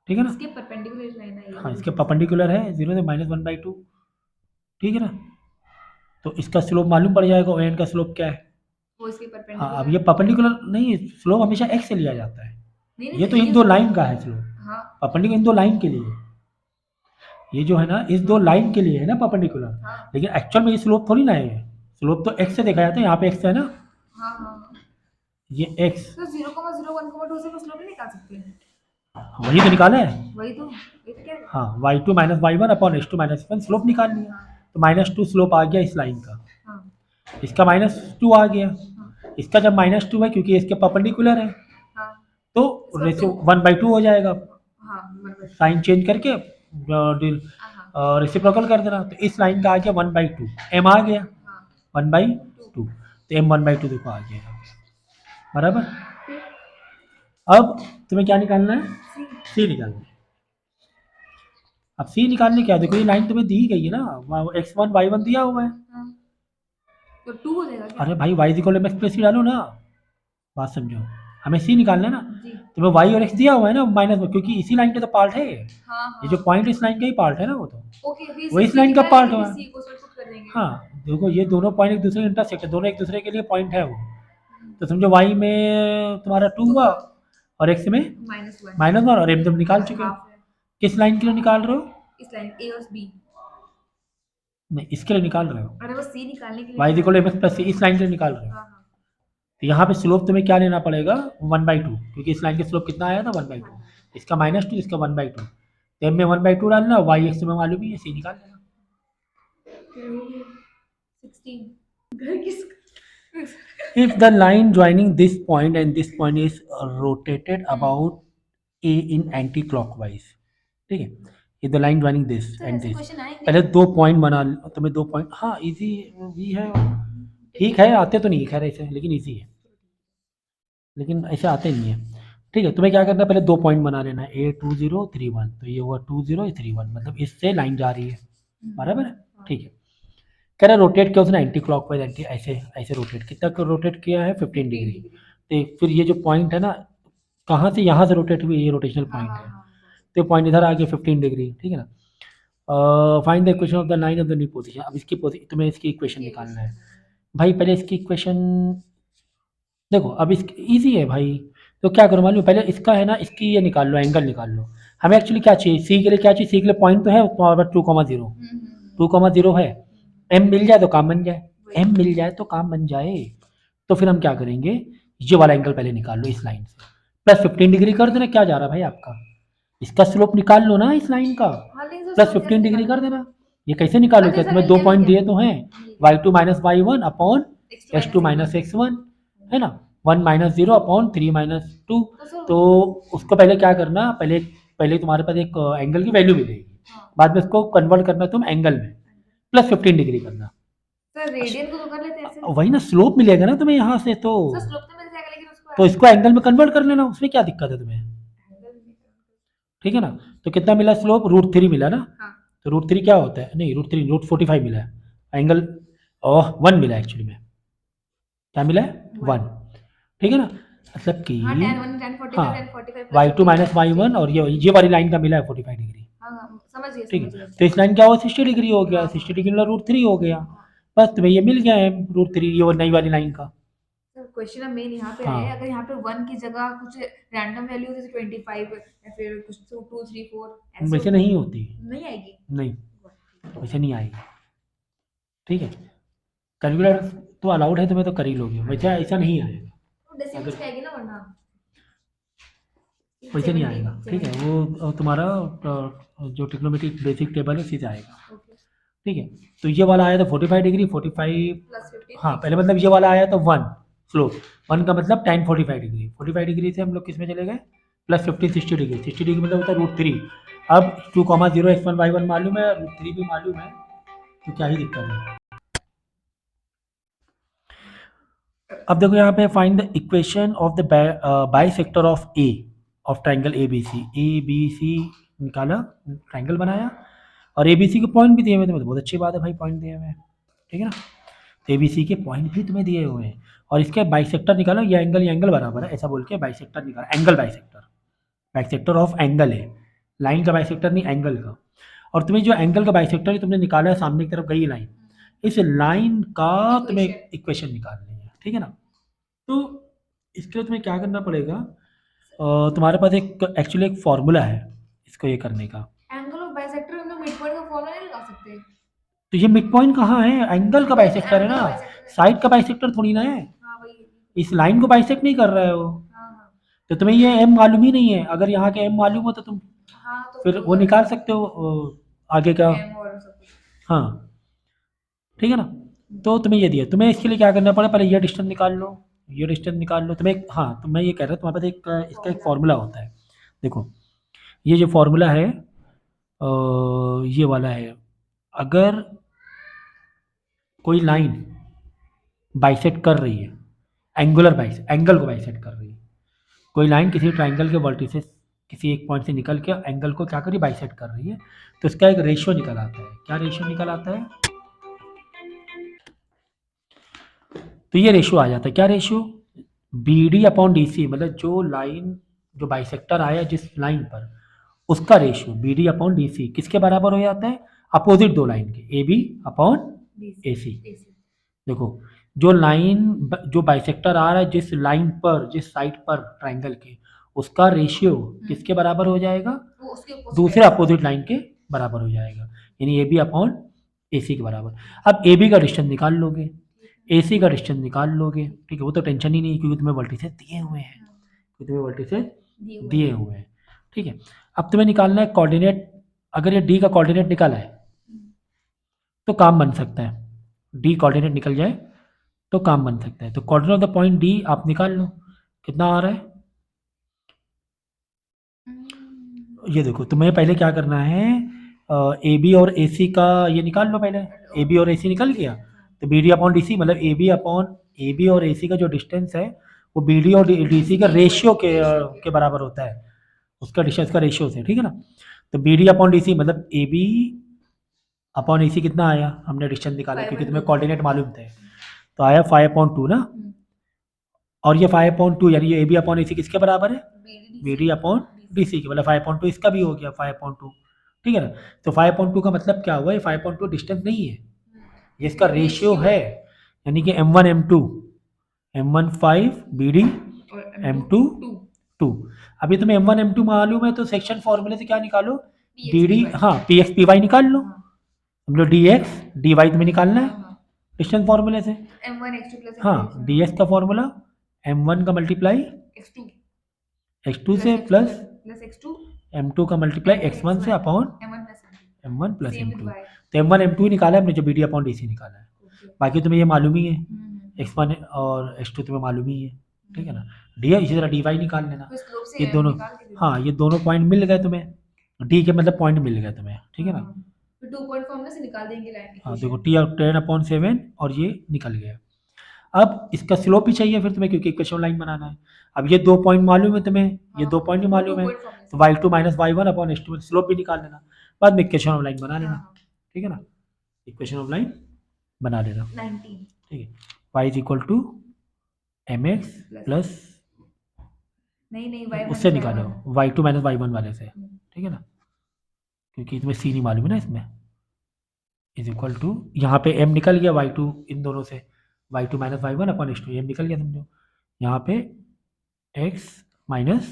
ठीक है ना। इसके परपेंडिकुलर लाइन है ये। हाँ इसके परपेंडिकुलर है 0 से -1/2, ठीक है ना। तो इसका स्लोप मालूम पड़ जाएगा, और एन का स्लोप क्या है। वो इसके हाँ परपेंडिकुलर। अब ये परपेंडिकुलर नहीं, स्लोप हमेशा एक्स से लिया जाता है। नहीं ये तो इन दो लाइन का है स्लोप, हाँ परपेंडिकुलर इन दो लाइन के लिए, ये जो है ना इस दो लाइन के लिए है ना परपेंडिकुलर। हाँ लेकिन एक्चुअल में ये स्लोप थोड़ी ना है, स्लोप तो एक्स से देखा जाता है, यहाँ पे एक्स है ना, हाँ हाँ। ये एक्स, तो 0,01,2 से कुछ लोग नहीं निकाल सकते हैं। वही तो निकाला है। वही तो क्या है? हाँ y2 - y1 upon h2 - h1 slope निकाल लिया। तो -2 स्लोप आ गया इस लाइन का, हाँ इसका -2 आ गया, हाँ इसका जब -2 है क्योंकि इसके परपेंडिकुलर है, हाँ तो इसका रेशियो two। 1/2 हो जाएगा। हाँ बराबर। साइन चेंज करके हाँ रेसिप्रोकल कर देना। तो इस लाइन का आ गया 1/2, एम आ गया हाँ 1/2, तो एम 1/2 देखो आ गया यहाँ पे, बराबर। फिर अब तुम्हें क्या निकालना है, सी। सी निकालना है। अब सी निकालने क्या, देखो ये लाइन तुम्हें दी गई है ना, x1 y1 दिया हुआ है। हाँ तो 2 हो जाएगा क्या? अरे भाई y equal M X plus C डालो ना, बात समझो, हमें सी निकालना है ना। जी तुम्हें y और x दिया हुआ है ना माइनस में, क्योंकि इसी लाइन का तो पार्ट है ये। हाँ ये जो हाँ पॉइंट इस लाइन का ही पार्ट है ना, वो तो ओके अभी वो इस सी लाइन का निकाल पार्ट लेंगे, हुआ। सी को सब्स्टिट्यूट कर देंगे। हाँ देखो ये दोनों पॉइंट एक दूसरे के इंटरसेक्ट है, दोनों एक दूसरे के लिए पॉइंट है वो। तो समझो y में तुम्हारा 2 हुआ और x में -1 -1, और m तुम निकाल चुके हो। हाफ है किस लाइन के लिए निकाल रहे हो, इस लाइन ए और बी। नहीं इसके लिए निकाल रहे हो, अरे वो सी निकालने के लिए y equal M X plus C इस लाइन के लिए निकाल रहे हो। हाँ हाँ तो यहाँ पे स्लोप तुम्हें क्या लेना पड़ेगा 1/2, क्योंकि इस लाइन का स्लोप कितना आया था 1/2, इसका -2 इसका 1/2, तो m में 1/2 डालना, y x में मालूम ही है, सी निकाल लेना। फिर हो गया 16 घर किस If the line joining this point and this point is rotated about a in anti-clockwise, ठीक है, if the line joining this तो and ऐसे this, क्वेश्चन आएंगे। पहले 2 पॉइंट बना, तुम्हें 2 पॉइंट, हाँ इजी भी है, ठीक है, आते तो नहीं है खैर ऐसे, लेकिन इजी है, लेकिन ऐसे आते नहीं है। ठीक है, तुम्हें क्या करना है, पहले 2 पॉइंट बना लेना है, A2031, तो ये हुआ 2031, मतलब इससे लाइन जा रही है, बराबर है, ठीक है। कह रहा रोटेट किया उसने एंटी क्लॉकवाइज, एंटी ऐसे ऐसे रोटेट, कितना रोटेट किया है 15 डिग्री। तो फिर ये जो पॉइंट है ना, कहाँ से, यहाँ से रोटेट हुई, ये रोटेशनल पॉइंट है, तो पॉइंट इधर आ गया 15 डिग्री, ठीक है ना। Find the equation of the line of the new position. अब इसकी तुम्हें इसकी इक्वेशन निकालना है भाई, पहले इसकी इक्वेशन देखो, अब इस ईजी है भाई। तो क्या करो मालूम, पहले इसका है ना, इसकी ये निकाल लो, एंगल निकाल लो। हमें एक्चुअली क्या चाहिए, सी के लिए क्या चाहिए, सी के लिए पॉइंट तो है 2,0, 2,0 है, एम मिल जाए तो काम बन जाए, एम मिल जाए तो काम बन जाए। तो फिर हम क्या करेंगे, ये वाला एंगल पहले निकाल लो इस लाइन से, प्लस 15 डिग्री कर देना, क्या जा रहा है भाई आपका, इसका स्लोप निकाल लो ना इस लाइन का, प्लस 15 डिग्री कर देना। ये कैसे निकालो, क्या तुम्हें 2 पॉइंट दिए तो हैं, y2 - y1 upon h2 - x1, है ना, 1 - 0 अपॉन 3 - 2। तो उसको पहले क्या करना, पहले पहले तुम्हारे पास एक एंगल की वैल्यू मिलेगी, बाद में उसको कन्वर्ट करना तुम एंगल में, प्लस 15 डिग्री करना। सर रेडियन को तो कर लेते हैं ऐसे। वही ना, स्लोप मिलेगा ना तुम्हें यहाँ से, तो सर स्लोप तो मिल जाएगा, लेकिन उसको तो इसको एंगल में कन्वर्ट कर लेना, उसमें क्या दिक्कत है तुम्हें, ठीक है ना। तो कितना मिला स्लोप, √3 मिला ना, हाँ तो √3 क्या होता है, नहीं √45 मिला है, एंगल 1 मिला है एक्चुअली में, क्या मिला है 1, ठीक है ना, मतलब कि हाँ tan 1 tan 45 हाँ, tan 45 y2 - y1 और ये वाली लाइन का मिला है 45 डिग्री, हाँ समझ गए ठीक समझ है। गए। तो इस लाइन क्या हुआ 60 डिग्री हो गया, हाँ, 60 डिग्री मतलब √3 हो गया, बस तुम्हें ये मिल गया है √3, ये नई वाली लाइन का। सर क्वेश्चन अब मेन यहाँ पे हाँ। है, अगर यहाँ पे 1 की जगह कुछ रैंडम वैल्यू जैसे 25 या फिर कुछ 2 3 4 ऐसे वैसे नहीं होती, नहीं आएगी। नहीं वैसे नहीं आएगी, ठीक है। कैलकुलेटर तो अलाउड है तुम्हें, तो कर ही लोगे, वैसे ऐसा नहीं आएगा। तो डेसिमल्स में आएगी ना वरना। वैसे नहीं आएगा, ठीक है, वो तुम्हारा जो ट्रिग्नोमेट्रिक बेसिक टेबल है उसी से आएगा, ओके ठीक है। तो ये वाला आया था 45 डिग्री, 45, प्लस 15 हाँ पहले मतलब ये वाला आया था 1 स्लोप, 1 का मतलब tan 45 डिग्री, 45 डिग्री से हम लोग किस में चले गए प्लस 15 60 डिग्री, 60 डिग्री मतलब होता है √3। अब 2,0 x1 y1 मालूम है, √3 भी मालूम है, तो क्या ही दिक्कत है। अब देखो यहाँ पे find the equation of the bisector of A of triangle A B C निकाला, ट्राइंगल बनाया, और ए बी सी के पॉइंट भी दिए हुए थे, तो बहुत अच्छी बात है भाई, पॉइंट दिए हुए हैं, ठीक है ना। तो ए बी सी के पॉइंट भी तुम्हें दिए हुए हैं, और इसके बाइसेक्टर निकालो, ये एंगल बराबर है ऐसा बोल के बाइसेक्टर निकाला, एंगल बाइसेक्टर ऑफ एंगल है, लाइन का बाइसेक्टर नहीं एंगल का। और तुम्हें जो एंगल का बाइसेक्टर है तुमने निकाला है, सामने की तरफ गई लाइन, इस लाइन का तुम्हें इक्वेशन निकालनी है, ठीक है ना। तो इसके लिए तुम्हें क्या करना पड़ेगा, तुम्हारे पास एक एक्चुअली एक फॉर्मूला है इसको ये करने का। एंगल ऑफ बाइसेक्टर हम लोग मिड पॉइंट का फॉर्मूला नहीं लगा सकते? तो ये मिड पॉइंट कहाँ है, एंगल का बाइसेक्टर है ना, साइड का बाइसेक्टर थोड़ी ना है, हाँ वही, इस लाइन को बाइसेक्ट नहीं कर रहे हो। हाँ तो तुम्हें ये एम मालूम ही नहीं है, अगर यहाँ के एम मालूम हो तो तुम हाँ तो फिर वो निकाल सकते हो आगे का, M और सब कुछ। हाँ ठीक है ना। तो तुम्हें ये दिया, तुम्हें इसके लिए क्या करना पड़े, पहले ये डिस्टेंस निकाल लो, ये डिस्टेंस निकाल लो तुम्हें, हाँ तो मैं ये कह रहा हूँ तुम्हारे पास एक इसका एक फॉर्मूला होता है, देखो ये जो फॉर्मूला है ये वाला है, अगर कोई लाइन बाइसेक्ट कर रही है, एंगल को बाइसेक्ट कर रही है, कोई लाइन किसी ट्राइंगल के वर्टिसेस किसी एक पॉइंट से निकल के एंगल को क्या करी बाइसेक्ट कर रही है, तो इसका एक रेशियो निकल आता है, क्या रेशियो निकल आता है, तो ये रेशियो आ जाता है, क्या ratio, B D upon D C, मतलब जो लाइन जो बाइसेक्टर आया जिस लाइन पर उसका ratio B D upon D C किसके बराबर हो जाता है, अपोजिट दो लाइन के, ए बी अपॉन ए सी। देखो जो लाइन जो बाइसेक्टर आ रहा है जिस लाइन पर जिस साइड पर ट्राइंगल के, उसका रेशियो किसके बराबर हो जाएगा, दूसरे अपोजिट लाइन के बराबर हो जाएगा, यानी ए बी अपॉन ए सी के बराबर। अब ए बी का डिस्टेंस निकाल लोगे, ए सी का डिस्टेंस निकाल लोगे, ठीक है, वो तो टेंशन ही नहीं क्योंकि तुम्हें वर्टिसेस दिए हुए हैं, दिए हुए हैं, ठीक है। अब तुम्हें निकालना है कोऑर्डिनेट, अगर ये डी का कोऑर्डिनेट निकाला है तो काम बन सकता है, डी कोऑर्डिनेट निकल जाए तो काम बन सकता है, तो coordinate of the point D आप निकाल लो, कितना आ रहा है, ये देखो तुम्हें पहले क्या करना है, ए बी और ए सी का ये निकाल लो, पहले ए बी और ए सी निकल गया, तो B D upon D C मतलब ए बी और ए सी का जो डिस्टेंस है वो बी डी और डी सी का रेशियो के बराबर होता है, उसका डिस्टेंस का रेशियो से, ठीक है ना। तो B D upon D C मतलब ए बी अपॉन ए सी कितना आया, हमने डिस्टेंस निकाला क्योंकि तुम्हें कोऑर्डिनेट मालूम थे, तो आया 5/2 ना, और ये 5/2 यानी ये ए बी अपॉन ए सी किसके बराबर है, B D upon D C के, मतलब 5/2 इसका भी हो गया 5/2, ठीक है ना। तो 5/2 का मतलब क्या हुआ, ये 5/2 डिस्टेंस नहीं है, ये इसका रेशियो है, यानी कि m1 m1 5 B D m2 2। अभी तुम्हें m1 m2 मालूम है तो सेक्शन फॉर्मूले से क्या निकालो, डी डी, हाँ पी एक्स पी वाई निकाल लो, हम लोग डी एक्स डी वाई तुम्हें निकालना है डिस्टेंस फॉर्मूले से, हाँ डी एक्स का फॉर्मूला m1 का मल्टीप्लाई x2 से प्लस m2 का मल्टीप्लाई x1 से अपॉन m1 प्लस m2, तो m1 m2 ही निकाला है हमने जो B D upon D C निकाला है, बाकी तुम्हें ये मालूम ही है, x1 और x2 तुम्हें मालूम ही है, ठीक है ना। डी इसी तरह डी वाई निकाल लेना, ये दोनों, हाँ ये दोनों पॉइंट मिल गए तुम्हें, डी के मतलब पॉइंट मिल गए तुम्हें, ठीक है ना। तो 2 पॉइंट फॉर्मूला से निकाल देंगे लाइन, हाँ देखो टी 10/7 और ये निकल गया। अब इसका स्लोप भी चाहिए फिर तुम्हें क्योंकि इक्वेशन लाइन बनाना है, अब ये 2 पॉइंट मालूम है तुम्हें, ये 2 पॉइंट ही मालूम है, तो y2 minus y1 upon h2 slope भी निकाल लेना, बाद में इक्वेशन ऑफ लाइन बना लेना, ठीक है ना, इक्वेशन ऑफ लाइन बना लेना, 19 ठीक है, y is equal to mx plus, नहीं y उससे निकालो y2 माइनस y1 वाले से, ठीक है ना, क्योंकि तुम्हें c नहीं मालूम है ना इसमें, इज इक्वल टू यहाँ पे m निकल गया y2 इन दोनों से, y2 minus y1 upon h2 m निकल गया समझो, यहाँ पे x minus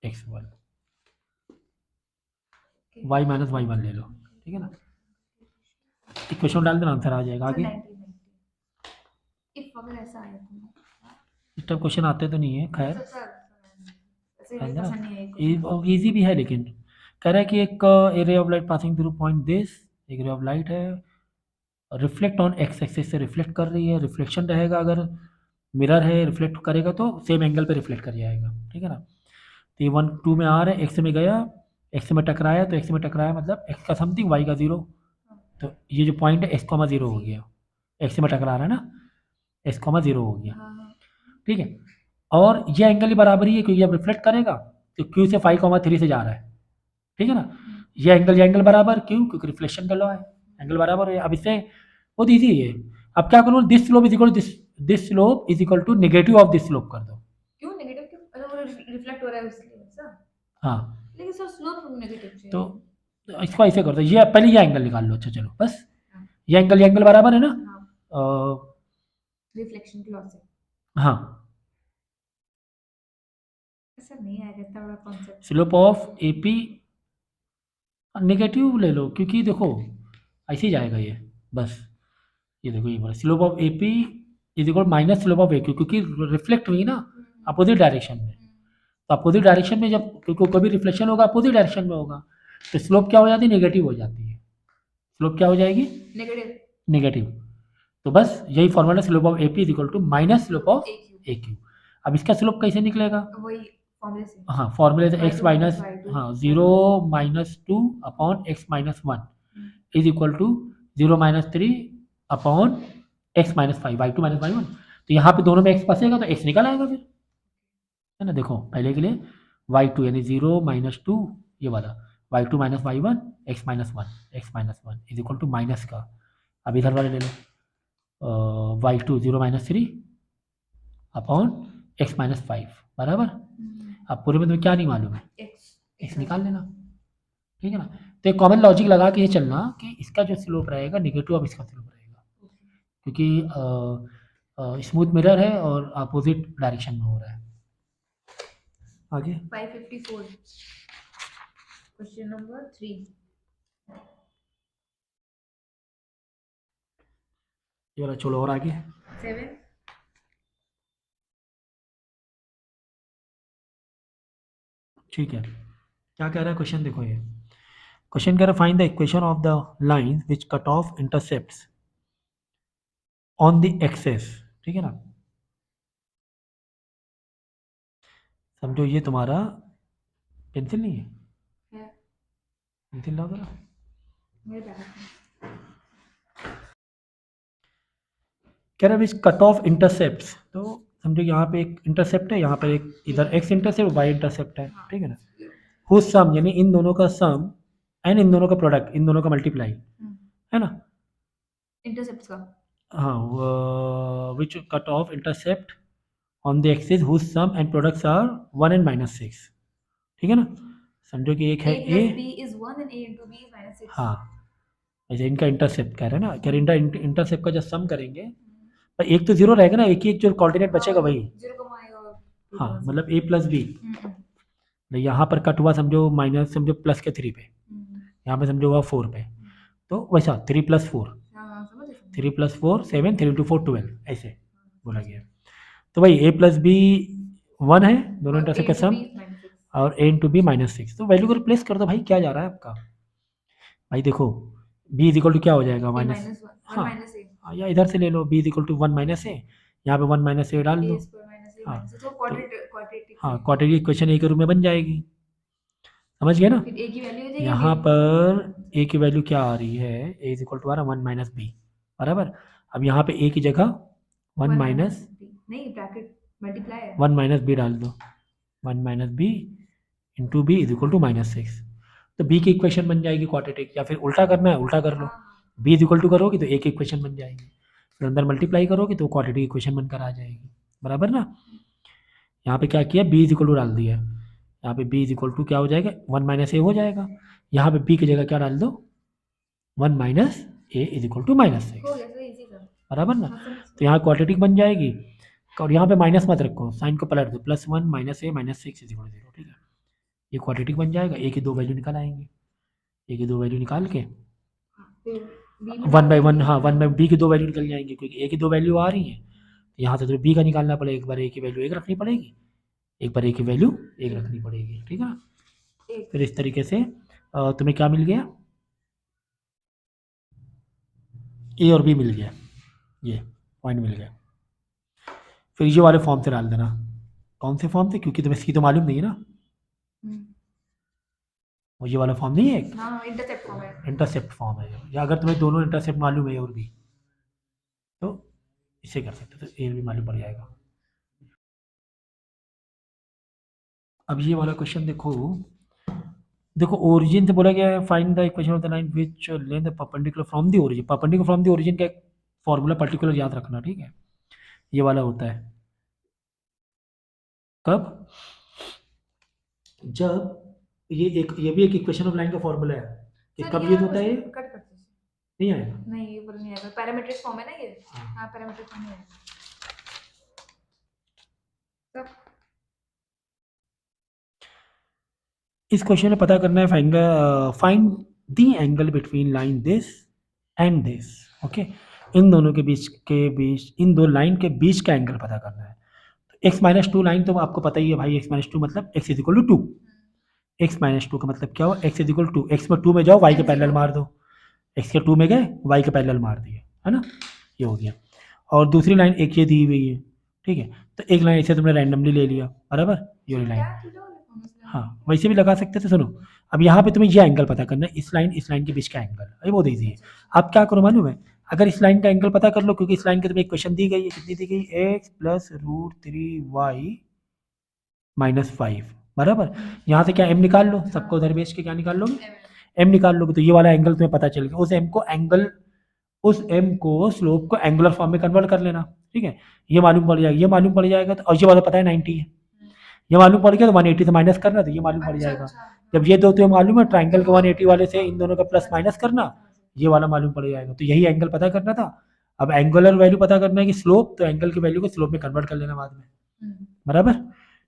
x1 y minus y1 ले लो, ठीक है ना, इक्वेशन डाल देना आंसर आ जाएगा आगे। इस टाइप क्वेश्चन आते तो नहीं है, खैर वैसे मुझे पसंद नहीं है ये question। इजी भी है, लेकिन कह रहा है कि एक ray of light passing through point this, एक रे ऑफ लाइट है, रिफ्लेक्ट ऑन एक्स एक्सिस से रिफ्लेक्ट कर रही है, रिफ्लेक्शन रहेगा, अगर मिरर है रिफ्लेक्ट करेगा तो सेम एंगल पे रिफ्लेक्ट कर जाएगा, ठीक है ना। तो ये 1 2 में आ रहा है, एक्स में गया, एक्स में टकराया, तो एक्स में टकराया मतलब एक्स का समथिंग वाई का 0, तो ये जो पॉइंट है एक्स कॉमा 0 हो गया, एक्स में टकरा रहा है ना, एक्स कॉमा 0 हो गया, हाँ, ठीक है। और ये एंगल ही बराबरी है क्योंकि अब रिफ्लेक्ट करेगा तो क्यू से 5,3 से जा रहा है, ठीक है ना। ये एंगल बराबर, क्यों, क्योंकि रिफ्लेक्शन का लॉ है, एंगल बराबर है। अब इससे बहुत ईजी है, अब क्या करूँ, this slope is equal this slope is equal to negative of this slope कर दो। क्यों नेगेटिव, क्यों, मतलब वो रिफ्लेक्ट हो रहा है उसलिए ऐसा, हाँ, लेकिन सर स्लोप नेगेटिव चाहिए। तो इसको ऐसे कर दो, ये पहले ये एंगल निकाल लो, अच्छा चलो बस, ये एंगल बराबर है ना, रिफ्लेक्शन के लॉ से। हाँ, ऐसा नहीं आएगा इतना बड़ा concept. Slope of A P negative ले लो, क्योंकि देखो ऐसे ही जाएगा ये, बस ये देखो ये बोला slope of A P is equal minus slope of A Q, क्योंकि रिफ्लेक्ट हुई ना अपोजिट डायरेक्शन में, तो अपोजिट डायरेक्शन में जब क्योंकि कोई भी रिफ्लेक्शन होगा अपोजिट डायरेक्शन में होगा, तो स्लोप क्या हो जाती है, नेगेटिव हो जाती है, स्लोप क्या हो जाएगी, नेगेटिव, नेगेटिव। तो बस यही formula, slope of A P is equal to minus slope of A Q. अब इसका स्लोप कैसे निकलेगा, वही फॉर्मूले से, हाँ फॉर्मूले से, एक्स y2 माइनस, y2 हाँ 0 minus 2 upon x minus 1 is equal to 0 minus 3 upon x minus 5, y2 minus y1। तो यहाँ पे दोनों में एक्स फंसेगा तो एक्स निकल आएगा फिर, है ना। देखो पहले के लिए y2 यानी 0 माइनस 2, ये वाला y2 minus y1 x minus 1 is equal to minus का, अब इधर वाले ले लो y2 0 minus 3 upon x minus 5 बराबर। अब पूरे में तुम्हें क्या नहीं मालूम है, एक्स निकाल लेना, ठीक है ना। तो एक कॉमन लॉजिक लगा के ये चलना कि इसका जो स्लोप रहेगा नेगेटिव ऑफ इसका स्लोप रहेगा, क्योंकि स्मूथ मिरर है और अपोजिट डायरेक्शन में हो रहा है। आगे 554 क्वेश्चन नंबर 3, ये वाला छोड़ो और आगे 7, ठीक है। क्या कह रहा है क्वेश्चन, देखो ये क्वेश्चन कह रहा है find the equation of the line which cut off intercepts on the axes, ठीक है ना। समझो ये तुम्हारा पेंसिल नहीं है, पेंसिल लाओ जरा, मेरे बैग में। कह रहा है विच कट ऑफ इंटरसेप्ट्स, तो समझो यहाँ पे एक इंटरसेप्ट है, यहाँ पर एक इधर एक्स इंटरसेप्ट वाई इंटरसेप्ट है, ठीक है ना। हुज सम यानी इन दोनों का सम एंड इन दोनों का प्रोडक्ट, इन दोनों का मल्टीप्लाई, है ना। इंटरसेप्ट का, हाँ, which cut off intercept on the axis whose sum and products are 1 and -6, ठीक है ना। समझो कि एक है a A, plus b is 1 and a into b is -6। हाँ ऐसे इनका इंटरसेप्ट कह रहे हैं ना, कह रहे हैं इंटरसेप्ट का जब सम करेंगे पर एक तो जीरो रहेगा ना, एक ही एक जो कोऑर्डिनेट बचेगा वही, 0 कम आएगा और हाँ मतलब a प्लस बी, यहाँ पर कट हुआ समझो माइनस, समझो प्लस के 3 पे, यहाँ पे समझो हुआ 4 पे, तो वैसा 3 + 4, 3 + 4 7, 3 × 4 12 ऐसे बोला गया। तो भाई a प्लस बी 1 है, दोनों इंटरसेप्ट का सम, और a इंटू बी -6, तो वैल्यू को रिप्लेस कर दो भाई, क्या जा रहा है आपका भाई। देखो b इज इक्वल टू क्या हो जाएगा माइनस, हाँ या इधर से ले लो, b is equal to 1 - a, यहाँ पे 1 - a डाल दो, हाँ हाँ क्वाड्रेटिक इक्वेशन a के रूप में बन जाएगी, समझ गए ना। यहाँ पर a की वैल्यू क्या आ रही है, a इज इक्वल टू आ रहा 1 - b बराबर। अब यहाँ पे a की जगह 1 माइनस, नहीं ब्रैकेट मल्टीप्लाई है, 1 - b डाल दो, 1 - b into B is equal to -6, तो b की इक्वेशन बन जाएगी क्वाड्रेटिक, या फिर उल्टा करना है उल्टा कर लो, b इज इक्वल टू करोगे तो a की इक्वेशन बन जाएगी, फिर अंदर मल्टीप्लाई करोगे तो क्वाड्रेटिक इक्वेशन बनकर आ जाएगी, बराबर ना। यहाँ पे क्या किया, b इज इक्वल टू डाल दिया, यहाँ पे b इज इक्वल टू क्या हो जाएगा 1 - a हो जाएगा, यहाँ पे b की जगह क्या डाल दो 1 - a इज इक्वल टू -6, बराबर ना। तो यहाँ क्वाड्रेटिक बन जाएगी, और यहाँ पे माइनस मत रखो, साइन को पलट दो, +1 - a -6 इज इक्वल टू 0, ठीक है। ये क्वाड्रेटिक बन जाएगा, a की 2 वैल्यू निकल आएंगी, a की 2 वैल्यू निकाल के 1/1, हाँ 1/b की 2 वैल्यू निकल जाएंगी, क्योंकि a की 2 वैल्यू आ रही है, यहाँ से तो b का निकालना पड़ेगा, एक बार a की वैल्यू 1 रखनी पड़ेगी, एक बार ए की वैल्यू 1 रखनी पड़ेगी, ठीक है ना। एक फिर इस तरीके से तुम्हें क्या मिल गया, ए और बी मिल गया, ये पॉइंट मिल गया। फिर ये वाले फॉर्म से डाल देना। कौन से फॉर्म से, क्योंकि तुम्हें सी तो मालूम नहीं है ना, और ये वाला फॉर्म नहीं है, हाँ इंटरसेप्ट फॉर्म है, इंटरसेप्ट फॉर्म है। या अगर तुम्हें दोनों इंटरसेप्ट मालूम है और भी, तो इसे कर सकते हो, तो ए भी मालूम पड़ जाएगा। अब ये वाला क्वेश्चन देखो, देखो ओरिजिन से बोला गया है find the equation of the line which length perpendicular from the origin. Perpendicular from the origin का एक फॉर्मूला पर्टिकुलर याद रखना, ठीक है। ये वाला होता है कब, जब ये भी एक इक्वेशन ऑफ लाइन का फॉर्मूला है कि सर कब ये यूज होता है, कट करते हैं, नहीं आएगा, नहीं ये बोल नहीं आएगा, पैरामीट्रिक फॉर्म है ना ये, हाँ। हाँ पैरामीट्रिक फॉर्म है सब। इस क्वेश्चन में पता करना है find the angle between line this and this, okay. इन दोनों के बीच इन दो लाइन के बीच का एंगल पता करना है। तो x-2 लाइन तो आपको पता ही है भाई, x-2 मतलब x is equal to 2। x-2 का मतलब क्या हुआ, x is equal to, x में 2 में जाओ, y के पैरेलल मार दो, x के 2 में गए, y के पैरेलल मार दिए, है ना, ये हो गया। और दूसरी लाइन एक ये दी हुई है, ठीक है। तो एक लाइन इसे तुमने रैंडमली ले लिया, बराबर, ये लाइन, हाँ वैसे भी लगा सकते थे। सुनो, अब यहाँ पे तुम्हें ये एंगल पता करना है, इस लाइन के बीच का एंगल, अरे बहुत ईजी है। आप क्या करो मालूम है, अगर इस लाइन का एंगल पता कर लो, क्योंकि इस लाइन की तुम्हें इक्वेशन दी गई है, कितनी दी गई, x प्लस √3y माइनस 5, बराबर। यहाँ से क्या m निकाल लो, सबको उधर बेच के क्या निकाल लोगे, m निकाल लोगे, तो ये वाला एंगल तुम्हें पता चल गया। उस m को स्लोप को एंगुलर फॉर्म में कन्वर्ट कर लेना, ठीक है। ये मालूम पड़ जाएगा, ये मालूम पड़ जाएगा, तो और ये वाला पता है 90 है, ये मालूम पड़ गया, तो 180 से माइनस करना, तो ये मालूम पड़ जाएगा। जब ये दो तो मालूम है, ट्राइंगल के 180 वाले से इन दोनों का प्लस माइनस करना, ये वाला मालूम पड़ जाएगा। तो यही एंगल पता करना था। अब एंगुलर वैल्यू पता करना है कि स्लोप, तो एंगल की वैल्यू को स्लोप में कन्वर्ट कर लेना बाद में, बराबर,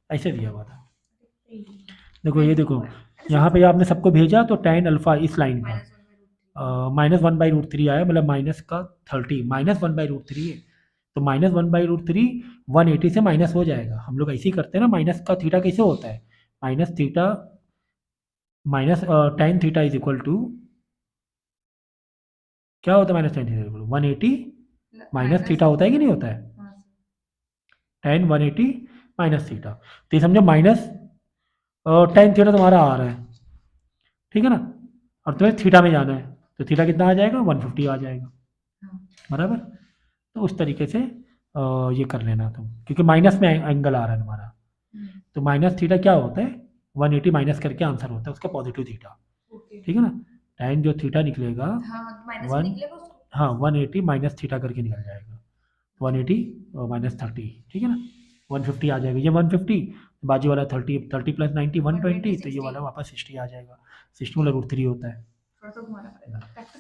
ऐसे दिया हुआ था। देखो ये देखो, यहाँ पे आपने सबको भेजा, तो tan अल्फा इस लाइन का -1/√3 आया, मतलब माइनस का 30, -1/√3 है, तो -1/√3 180 से माइनस हो जाएगा। हम लोग ऐसे ही करते हैं ना, माइनस का थीटा कैसे होता है, minus theta minus tan theta is equal to क्या होता है, minus tan theta equal 180 minus theta होता है कि नहीं होता है, tan 180 माइनस थीटा। तो ये समझो माइनस tan थीटा तुम्हारा आ रहा है, ठीक है ना, और तुम्हें थीटा में जाना है, तो थीटा कितना आ जाएगा, 150 आ जाएगा, बराबर। तो उस तरीके से ये कर लेना तुम, क्योंकि माइनस में एंगल आ रहा है तुम्हारा, तो माइनस थीटा क्या होता है, 180 माइनस करके आंसर होता है उसका पॉजिटिव थीटा, ठीक है ना। tan जो थीटा निकलेगा, हाँ 180 माइनस थीटा करके निकल जाएगा, 180 माइनस 30, ठीक है ना, 150 आ जाएगा। ये 150, बाजू वाला 30 प्लस 90 120, तो ये वाला वापस 60 आ जाएगा। 60 मतलब √3 होता है।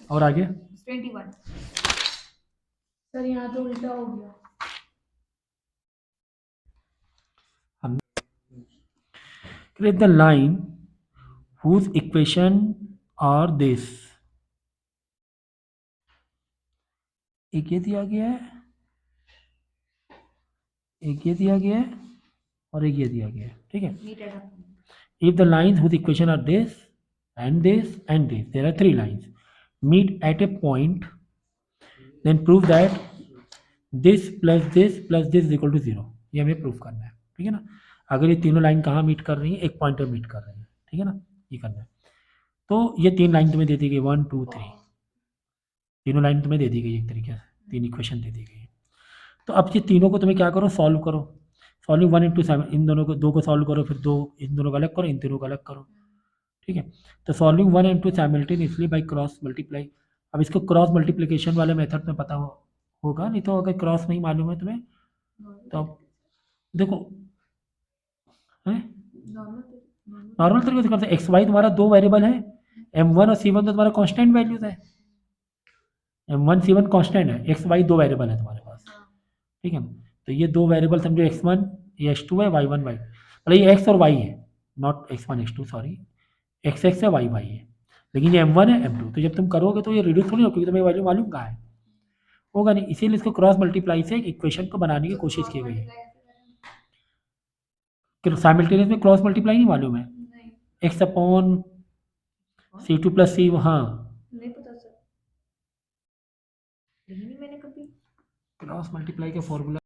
और आगे 21 सर, यहाँ तो उल्टा हो गया। Create the line whose equation are this। एक ये दिया गया है, एक ये दिया गया है, और एक ये दिया गया है, ठीक है। If the lines whose equation are this and this and this, there are 3 lines, meet at a point, then prove that this plus this plus this is equal to 0। ये हमें प्रूफ करना है, ठीक है ना। अगर ये तीनों लाइन कहाँ मीट कर रही है, एक पॉइंट पे मीट कर रही है, ठीक है ना, ये करना है। तो ये 3 लाइन तुम्हें दे दी गई, 1 2 3, तीनों लाइन तुम्हें दे दी गई, एक तरीके से 3 इक्वेशन दे दी गई। तो अब ये तीनों को तुम्हें क्या करो, सॉल्व करो। सॉल्विंग 1 × 7, इन दोनों को 2 को सॉल्व करो, फिर 2 इन दोनों को अलग करो, इन तीनों को अलग करो, ठीक है। तो solving 1 × simultaneously by cross multiply. अब इसको क्रॉस मल्टीप्लिकेशन वाले मेथड में पता होगा, नहीं तो अगर क्रॉस नहीं मालूम है तुम्हें, तो अब देखो नॉर्मल तरीके से करते हैं। एक्स वाई तुम्हारा 2 वेरिएबल है, m1 और c1 तो तुम्हारा कांस्टेंट वैल्यूज है, m1 c1 कांस्टेंट है, एक्स वाई 2 वेरिएबल है तुम्हारे पास, ठीक है ना। तो ये 2 वेरिएबल समझो, x1 ये x2 है, y1 y, मतलब ये x और y है, not x1 x2, sorry, x x है, y y है, लेकिन ये m1 है m2। तो जब तुम करोगे तो ये रिड्यूस थोड़ी हो, क्योंकि तुम्हें वैल्यू मालूम कहाँ है, होगा नहीं, इसीलिए इसको क्रॉस मल्टीप्लाई से एक इक्वेशन को बनाने की कोशिश की गई है। साइमल्टेनियस में क्रॉस मल्टीप्लाई नहीं मालूम है, नहीं x upon C2 plus C, हाँ नहीं पता सर, नहीं मैंने कभी क्रॉस मल्टीप्लाई का फॉर्मूला